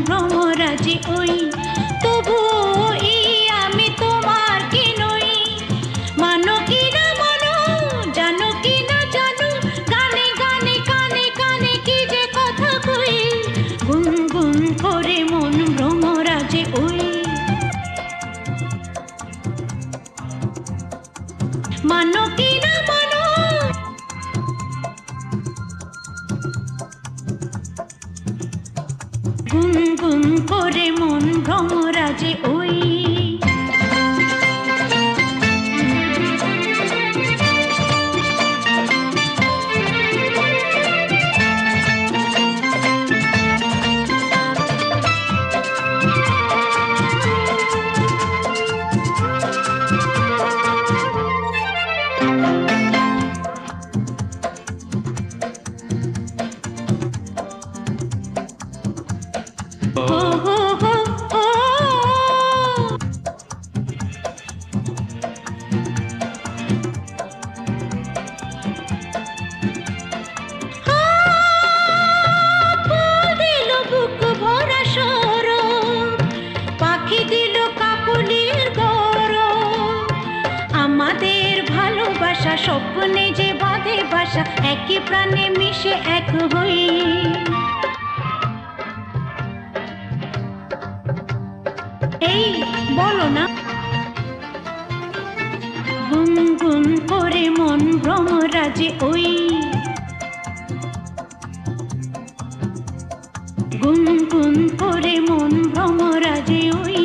ভ্রমরাজি ওই, তবুও আমি তোমার কি নই। মানো কি না মানো, জানো কি না জানো, গানে গানে কানে কানে কি যে কথা কই, গুনগুন করে মন ভ্রমরাজি ওই। মানো কি না মানো, গুনগুন করে মন ভ্রমরাজি ওই। হো হো হো হো, ফুল দিল বুক ভরা সরব, পাখি দিল কাকলির গরব। আমাদের ভালোবাসা স্বপ্নে যে বাঁধে বাসা, একই প্রাণে মিশে এক হই। এই বলো না, গুনগুন করে মন ভ্রমরাজি ওই, গুনগুন করে মন ভ্রমরাজি ওই।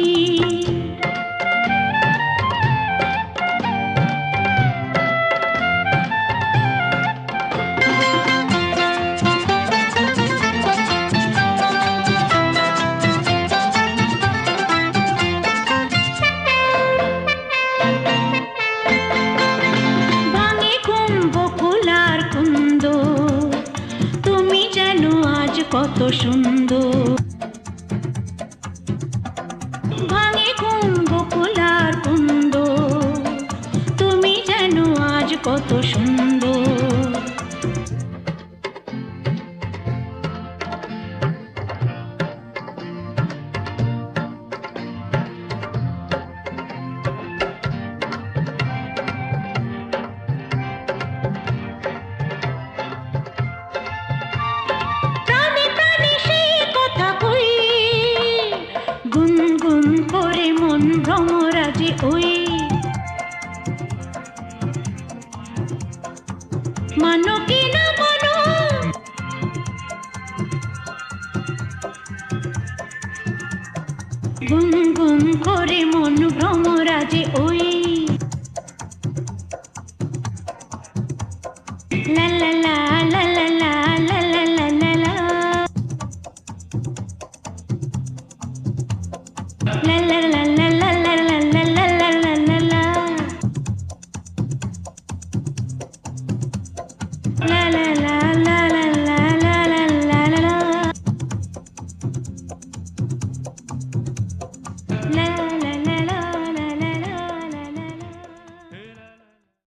ভাঙে ঘুম বকুল আর কুন্দ, তুমি যেন আজ কত সুন্দর। ভাঙে ঘুম বকুল আর কুন্দ, তুমি যেন আজ কত সুন্দর। প্রাণে প্রাণে সেই কথা কই, গুনগুন করে মন ভ্রমরাজি ওই। মানো কি না মানো, গুনগুন করে মন ভ্রমরাজি ওই। লা লা লা লা লা লা লা লা লা লা লা, লা লা লা